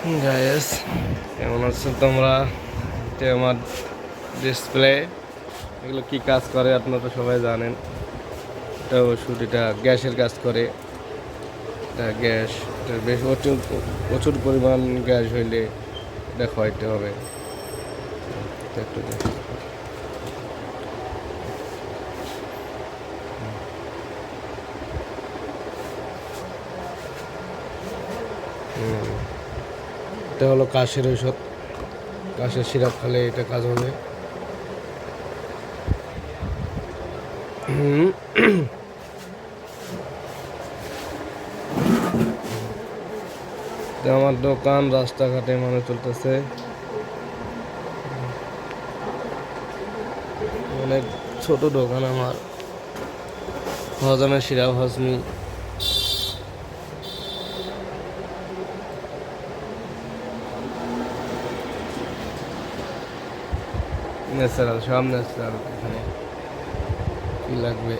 Guys, কেমন আছো তোমরা? এটা আমার ডিসপ্লে। এগুলো কি কাজ করে আপনারা তো সবাই জানেন। এটা ওষুধ, এটা গ্যাসের কাজ করে। এটা গ্যাস, এটা বেশ প্রচুর পরিমাণ গ্যাস হইলে এটা খাওয়াইতে হবে। এটা একটু দেখি। এটা হলো কাশের ঔষধ। কাশের সিরাপ খেলে এটা কাজ হবে। আমার দোকান রাস্তাঘাটে মানুষ চলতেছে, অনেক ছোট দোকান আমার। হজমের সিরাপ, হজমি, ন্যাচারাল, সব ন্যাচারাল। এখানে কি লাগবে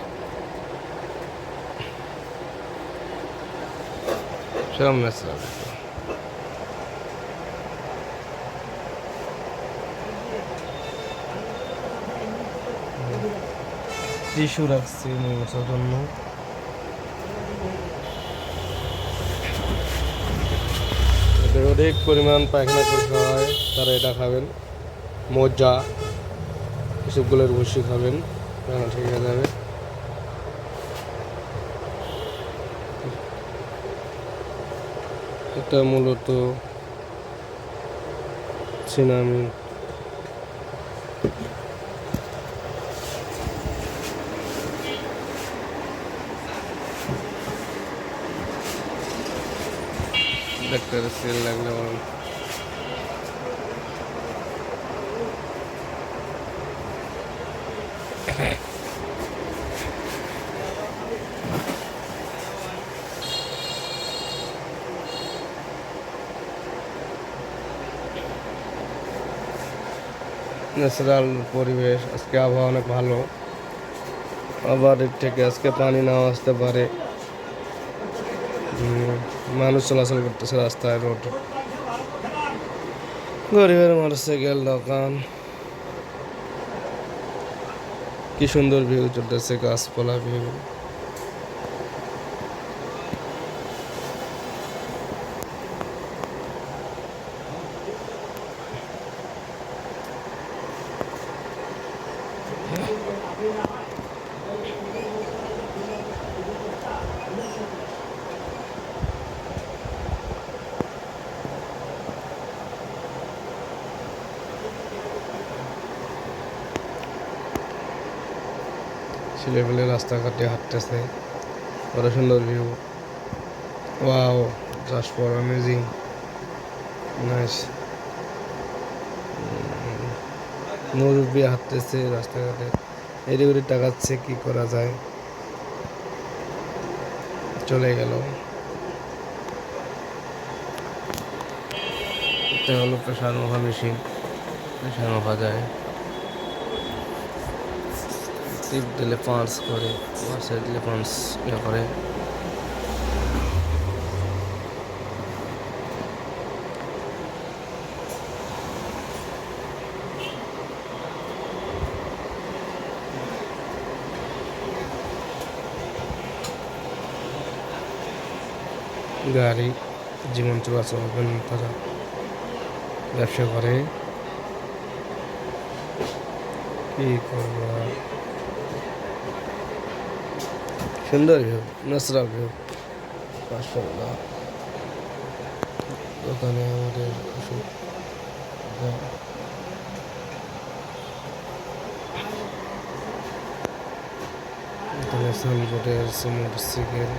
সব ন্যাচারাল। টিস্যু রাখছি মশার জন্য। অধিক পরিমাণ পায়খানা করতে হয়, তারা এটা খাবেন। মোজা, এসবগুলোর ভুসি খাবেন, ঠিক হয়ে যাবে। এটা মূলত সিনামি। ডাক্তারের সেল লাগলে বলুন। ন্যাচারাল পরিবেশ, আজকে আবহাওয়া অনেক ভালো। আবার এর থেকে আজকে পানি নাও আসতে পারে। মানুষ চলাচল করতেছে রাস্তায়, রোড। গরিবের মোটরসাইকেল দোকান। কি সুন্দর ভিউ চলতেছে, গাছপালা ভিউ। ছেলেপেলে রাস্তাঘাটে হাঁটতেছে, কত সুন্দর view. Wow, just for amazing, nice. মুরব্বী হাঁটতেছে রাস্তাঘাটে, এদিক ওদিক তাকাচ্ছে, কি করা যায়। চলে গেল। এটা হলো প্রেশার মাপা মেশিন, প্রেশার মাপা যায়। টিপ দিলে পাঁচ করে, পাঁচে দিলে পাঁচ ইয়ে করে। গাড়ি জীবন চলাচল তারা ব্যবসা করে। কি করবো, সুন্দর ভিউ, ন্যাচারাল ভিউ। মাশাআল্লাহ। দোকানে আমাদের ওষুধ এখানে সানবোর্ডের মোটরসাইকেল।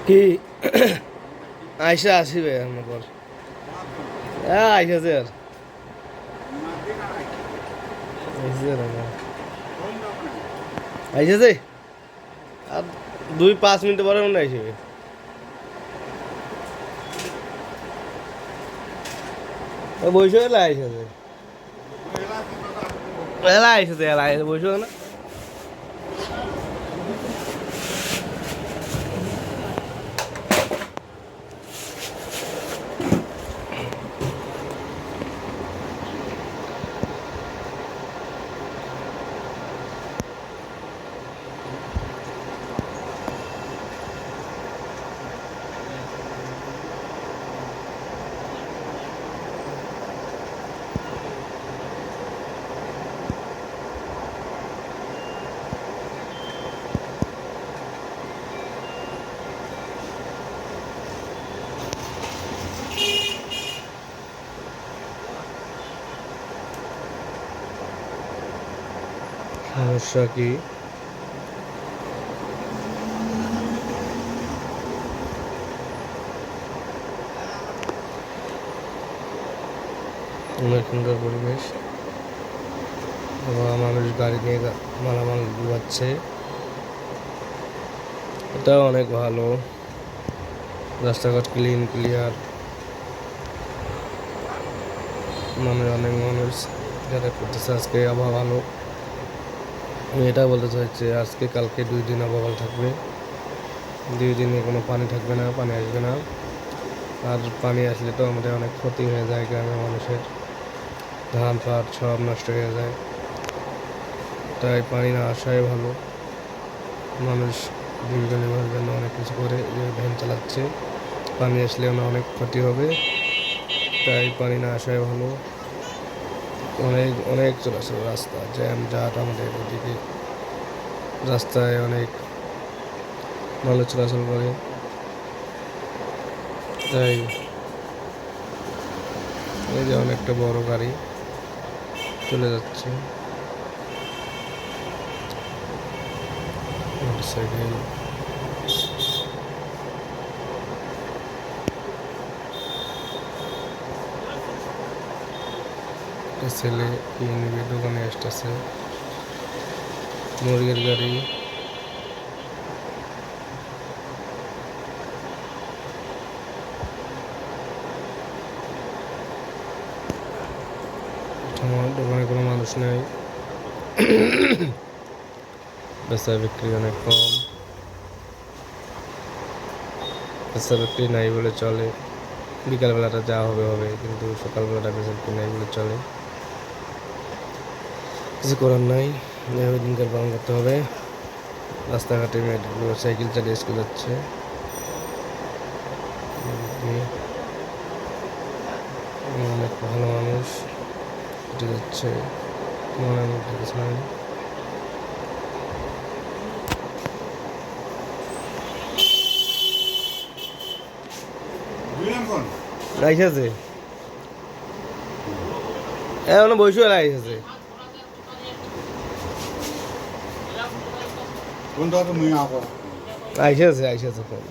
কি আইসা আসিবে আমার পর আইসাছে আর আইসাছে আর 2-5 মিনিট পরে মনে আইসবে বসে এলা আইসাছে এলা আইসাছে এলা বসে না সমস্যা কি অনেক সুন্দর পরিবেশ এবং মানুষ গাড়ি নিয়ে মালামাল যাচ্ছে এটাও অনেক ভালো রাস্তাঘাট ক্লিয়ার অনেক মানুষ যারা করতেছে আজকে আবহাওয়া ভালো আমি এটা বলতে চাইছি আজকে কালকে 2 দিন আবহাওয়া থাকবে 2 দিনে কোনো পানি থাকবে না পানি আসবে না আর পানি আসলে তো আমাদের অনেক ক্ষতি হয়ে যায় গ্রামের মানুষের ধান পাট সব নষ্ট হয়ে যায় তাই পানি না আসাই ভালো মানুষ জীবিকা নির্বাহের জন্য অনেক কিছু করে ভ্যান চালাচ্ছে পানি আসলে অনেক ক্ষতি হবে তাই পানি না আসাই ভালো অনেক চলাচল রাস্তা জ্যাম জাট আমাদের এদিকে রাস্তায় অনেক মানুষ চলাচল করে তাই এই যে অনেকটা বড় গাড়ি চলে যাচ্ছে মোটরসাইকেল ছেলে কি নিবে দোকানে আসতেছে মুরগির গাড়ি আমার দোকানে কোনো মানুষ নেই বেচা বিক্রি অনেক কম বেচা বিক্রি নাই বলে চলে বিকালবেলাটা যা হবে কিন্তু সকালবেলাটা বেচা বিক্রি নাই বলে চলে কিছু করার নাই এভাবে দিনকাল পালন করতে হবে রাস্তাঘাটে মেয়েগুলো সাইকেল চালিয়ে স্কুল যাচ্ছে অনেক ভালো মানুষ হেঁটে যাচ্ছে মনের মধ্যে কিছু নাই আইসাছে এখন বসে আইসাছে আইসাছে ফোন